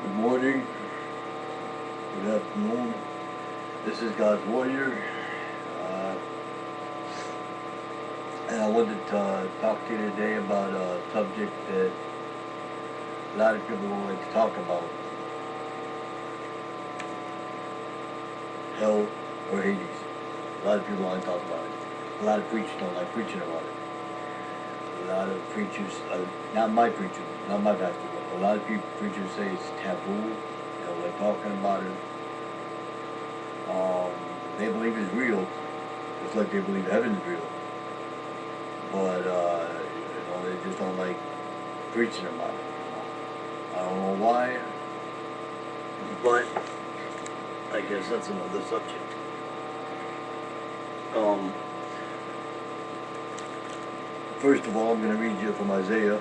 Good morning, good afternoon. This is God's Warrior, and I wanted to talk to you today about a subject that a lot of people don't like to talk about: hell or Hades. A lot of people don't like to talk about it. A lot of preachers don't like preaching about it. A lot of preachers, not my preacher, not my pastor, but a lot of preachers say it's taboo. They don't like talking about it. They believe it's real, just like they believe heaven's real. But they just don't like preaching about it. I don't know why, but I guess that's another subject. First of all, I'm going to read you from Isaiah.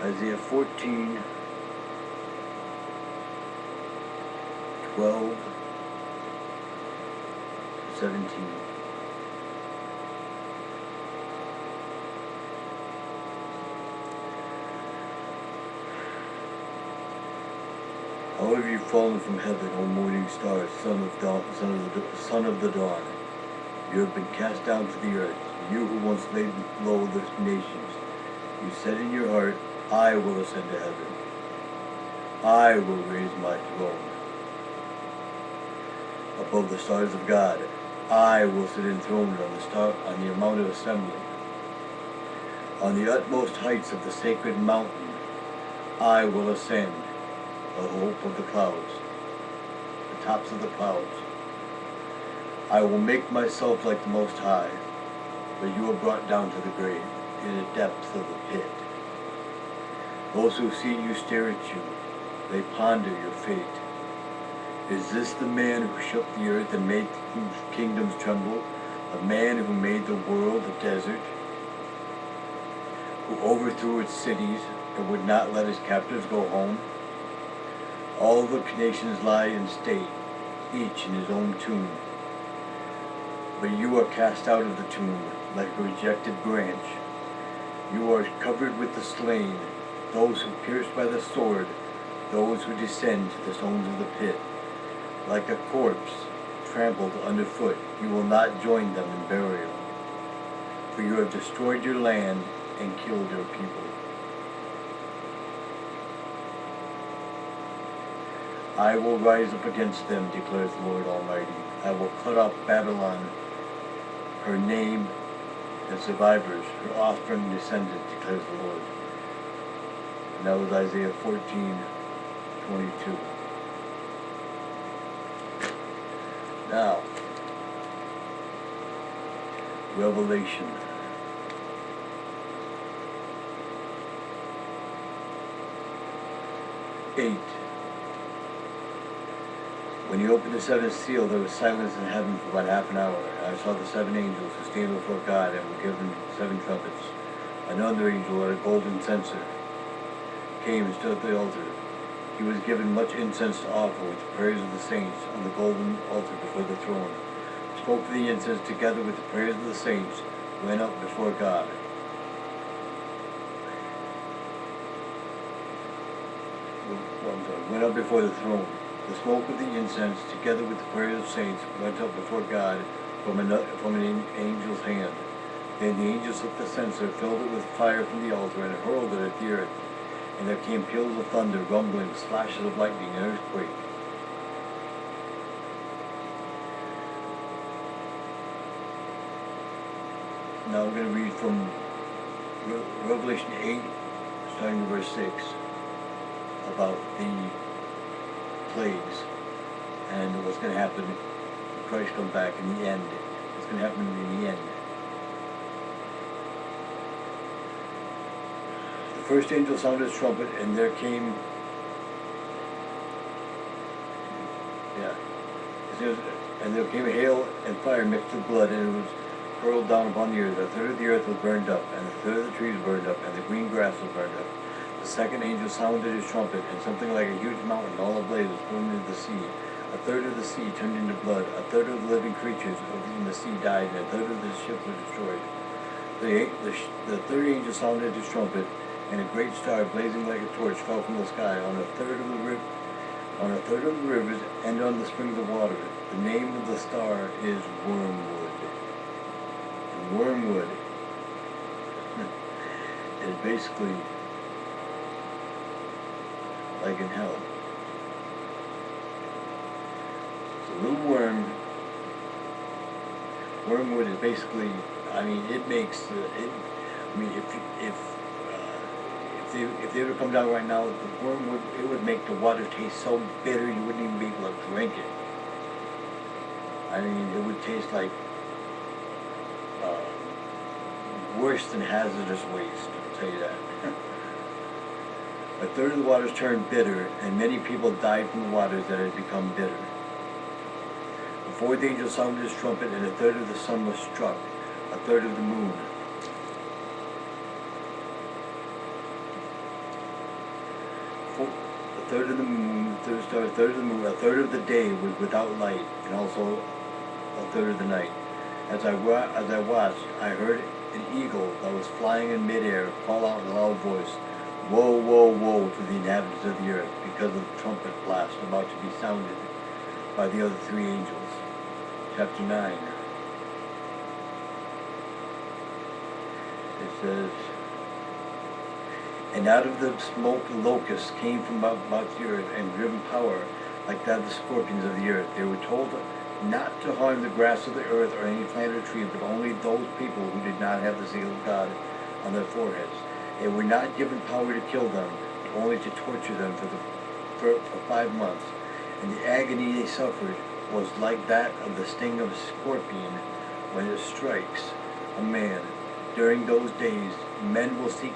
Isaiah 14, 12, 17. How have you fallen from heaven, O morning star, son of the dawn? You have been cast down to the earth, you who once laid low the nations. You said in your heart, I will ascend to heaven. I will raise my throne above the stars of God. I will sit enthroned on the mount of assembly. On the utmost heights of the sacred mountain, I will ascend, the hope of the clouds, the tops of the clouds. I will make myself like the Most High, but you are brought down to the grave, in the depths of the pit. Those who see you stare at you, they ponder your fate. Is this the man who shook the earth and made kingdoms tremble, the man who made the world a desert, who overthrew its cities and would not let his captives go home? All the nations lie in state, each in his own tomb. But you are cast out of the tomb like a rejected branch. You are covered with the slain, those who pierced by the sword, those who descend to the stones of the pit. Like a corpse trampled underfoot, you will not join them in burial. For you have destroyed your land and killed your people. I will rise up against them, declares the Lord Almighty. I will cut off Babylon, her name and survivors, her offspring and descendants, declares the Lord. And that was Isaiah 14:22. Now, Revelation. When he opened the seventh seal, there was silence in heaven for about half an hour. And I saw the seven angels who stand before God and were given seven trumpets. Another angel had a golden censer came and stood at the altar. He was given much incense to offer with the prayers of the saints on the golden altar before the throne. Smoke of the incense together with the prayers of the saints went up before God. Went up before the throne. The smoke of the incense, together with the prayers of saints, went up before God from an angel's hand. Then the angel took the censer, filled it with fire from the altar, and hurled it at the earth. And there came peals of thunder, rumblings, flashes of lightning, and an earthquake. Now I'm going to read from Revelation 8, starting in verse 6, about the plagues and what's going to happen when Christ comes back in the end. What's going to happen in the end. The first angel sounded his trumpet, and there came hail and fire mixed with blood, and it was hurled down upon the earth. A third of the earth was burned up, and a third of the trees burned up, and the green grass was burned up. The second angel sounded his trumpet, and something like a huge mountain all ablaze was thrown into the sea. A third of the sea turned into blood, a third of the living creatures in the sea died, and a third of the ships were destroyed. The third angel sounded his trumpet, and a great star blazing like a torch fell from the sky on a third of the rivers and on the springs of water. The name of the star is Wormwood. And Wormwood is basically like in hell. It's a little worm. Wormwood is basically, I mean, it makes I mean, if they were to come down right now, the wormwood, it would make the water taste so bitter you wouldn't even be able to drink it. I mean, it would taste like worse than hazardous waste, I'll tell you that. A third of the waters turned bitter, and many people died from the waters that had become bitter. The fourth angel sounded his trumpet, and a third of the sun was struck, a third of the moon. A third of the moon, a third of the stars, a third of the moon, a third of the day was without light, and also a third of the night. As I watched, I heard an eagle that was flying in midair call out in a loud voice, "Woe, woe, woe to the inhabitants of the earth, because of the trumpet blast about to be sounded by the other three angels." Chapter 9. It says, "And out of the smoke locusts came from about the earth, and driven power like that of the scorpions of the earth. They were told not to harm the grass of the earth or any plant or tree, but only those people who did not have the seal of God on their foreheads. They were not given power to kill them, but only to torture them for 5 months. And the agony they suffered was like that of the sting of a scorpion when it strikes a man. During those days men will seek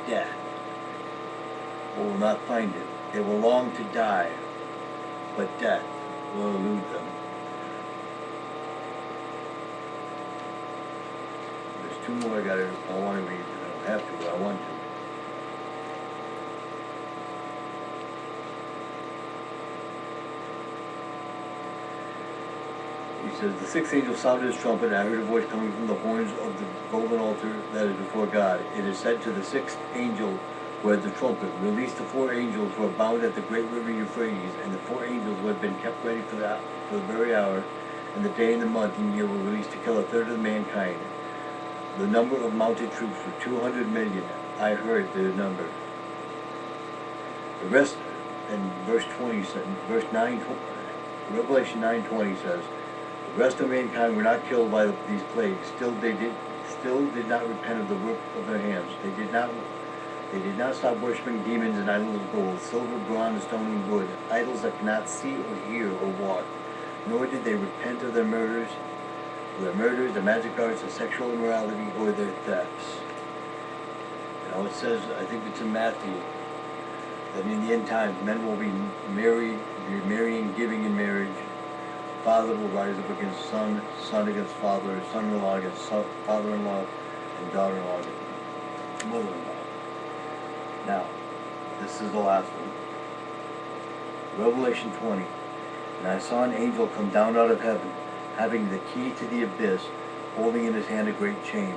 death, but will not find it. They will long to die, but death will elude them." There's two more I want to read. I don't have to, but I want to. He says, "The sixth angel sounded his trumpet, and I heard a voice coming from the horns of the golden altar that is before God. It is said to the sixth angel who had the trumpet, 'Release the 4 angels who are bound at the great river Euphrates,' and the 4 angels who had been kept ready for the very hour, and the day and the month and year were released to kill a third of mankind. The number of mounted troops were 200 million. I heard their number." The rest, in verse 20, verse 9, Revelation 9:20 says, "The rest of mankind were not killed by these plagues. Still did not repent of the work of their hands. They did not stop worshiping demons and idols of gold, silver, bronze, stone, and wood, idols that cannot see or hear or walk. Nor did they repent of their murders, their magic arts, their sexual immorality, or their thefts." You know, it says, I think it's in Matthew, that in the end times men will be marrying, giving in marriage. Father will rise up against son, son against father, son-in-law against father-in-law, and daughter-in-law against mother-in-law. Now, this is the last one. Revelation 20. "And I saw an angel come down out of heaven, having the key to the abyss, holding in his hand a great chain.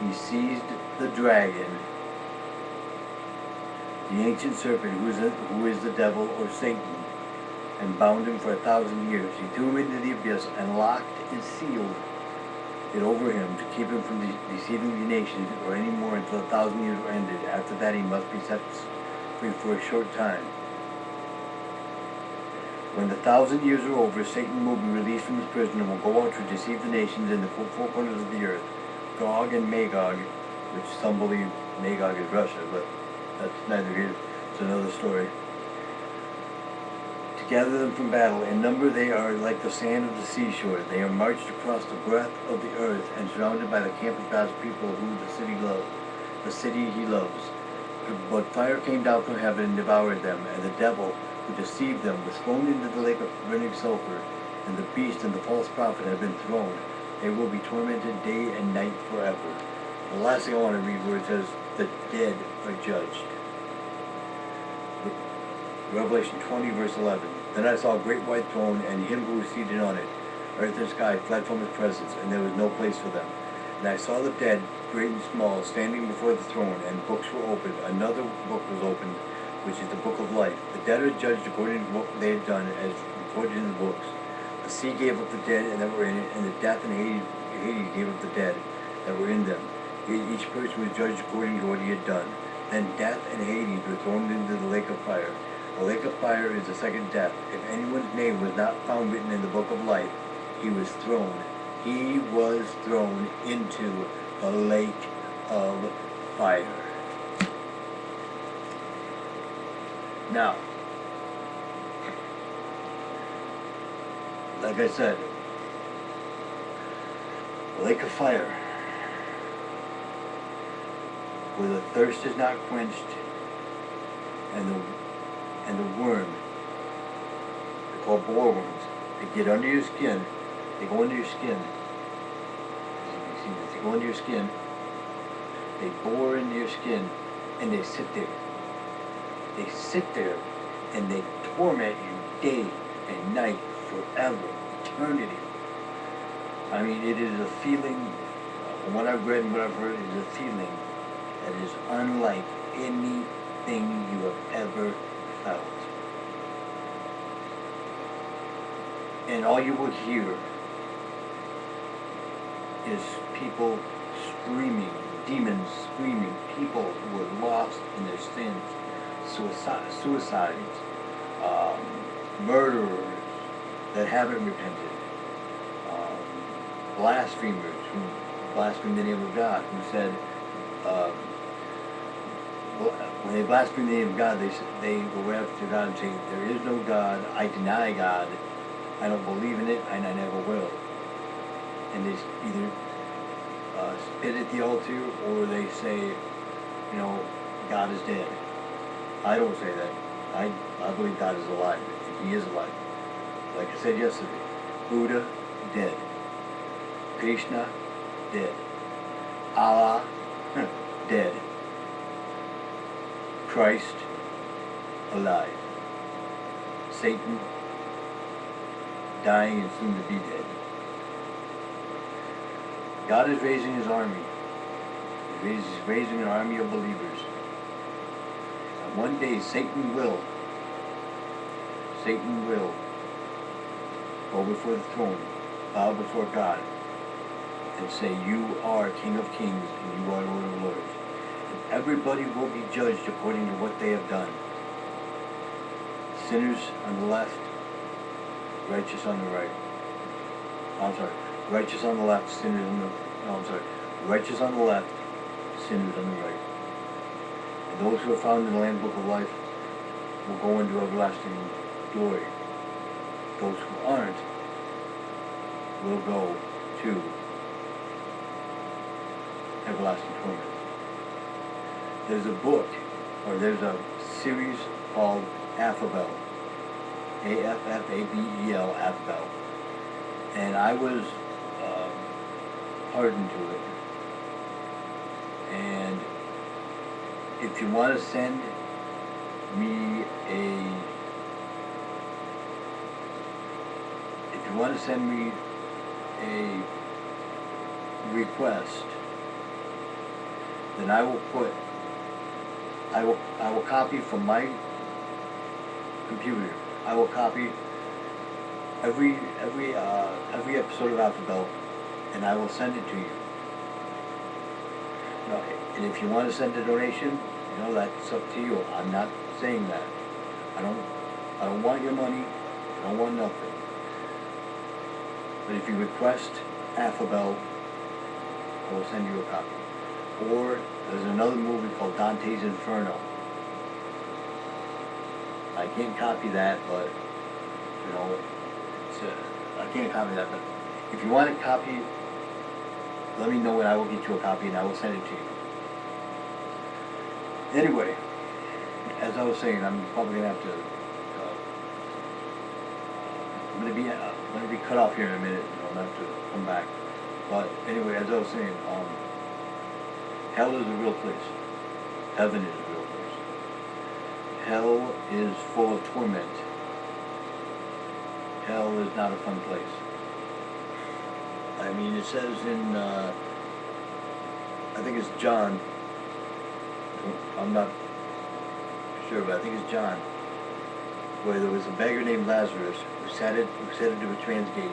He seized the dragon, the ancient serpent, who is the devil or Satan, and bound him for 1,000 years. He threw him into the abyss and locked and sealed it over him to keep him from deceiving the nations or any more until 1,000 years were ended. After that he must be set free for a short time. When the 1,000 years are over, Satan will be released from his prison and will go out to deceive the nations in the 4 corners of the earth. Gog and Magog, which some believe Magog is Russia, but that's neither here. It's another story. To gather them from battle. In number they are like the sand of the seashore. They are marched across the breadth of the earth and surrounded by the camp of God's people who the city he loves. But fire came down from heaven and devoured them, and the devil who deceived them was thrown into the lake of burning sulfur, and the beast and the false prophet have been thrown. They will be tormented day and night forever." The last thing I want to read where it says, "The dead are judged." Revelation 20 verse 11. Then I saw a great white throne, and him who was seated on it. Earth and sky fled from his presence, and there was no place for them. And I saw the dead, great and small, standing before the throne, and books were opened. Another book was opened, which is the book of life. The dead were judged according to what they had done, as recorded in the books. The sea gave up the dead that were in it, and the death and Hades gave up the dead that were in them. Each person was judged according to what he had done. Then death and Hades were thrown into the lake of fire. The lake of fire is the second death. If anyone's name was not found written in the book of life, he was thrown into the lake of fire. Now, like I said, the lake of fire, where the thirst is not quenched, and the worm, they're called boar worms, they get under your skin, they go under your skin, they go under your skin, they bore into your skin, and they sit there. They sit there, and they torment you day and night, forever, eternity. I mean, it is a feeling, from what I've read and what I've heard, it is a feeling that is unlike anything you have ever felt. And all you will hear is people screaming, demons screaming, people who are lost in their sins, suicides, murderers that haven't repented, blasphemers who blaspheme the name of God, who said, when they blaspheme the name of God, they will run up to God and say, there is no God, I deny God, I don't believe in it, and I never will. And they either spit at the altar, or they say, you know, God is dead. I don't say that. I believe God is alive. He is alive. Like I said yesterday, Buddha, dead. Krishna, dead. Allah, dead. Christ, alive. Satan, dying and soon to be dead. God is raising his army. He's raising an army of believers. And one day Satan will go before the throne, bow before God, and say, you are King of Kings and you are Lord of Lords. And everybody will be judged according to what they have done. Sinners on the left, righteous on the right. I'm sorry, righteous on the left, sinners on the, no, I'm sorry, righteous on the left, sinners on the right. And those who are found in the Lamb Book of Life will go into everlasting glory. Those who aren't will go to everlasting torment. There's a book, or there's a series called Affabel. A-F-F-A-B-E-L, Affabel. And I was hardened to it. And if you want to send me a request, then I will copy from my computer. I will copy every episode of Affabel, and I will send it to you. No, and if you want to send a donation, you know, that's up to you. I'm not saying that. I don't want your money. I don't want nothing. But if you request Affabel, I will send you a copy. Or there's another movie called Dante's Inferno. I can't copy that, but you know, I can't copy that. But if you want a copy, let me know and I will get you a copy and I will send it to you. Anyway, as I was saying, I'm probably gonna have to. I'm gonna be cut off here in a minute. I'm gonna have to come back. But anyway, as I was saying, hell is a real place. Heaven is a real place. Hell is full of torment. Hell is not a fun place. I mean, it says in, I think it's John, I'm not sure, but I think it's John, where there was a beggar named Lazarus who sat into a trans gate,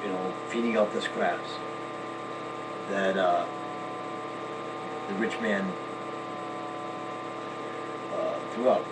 you know, feeding off the scraps that the rich man threw out.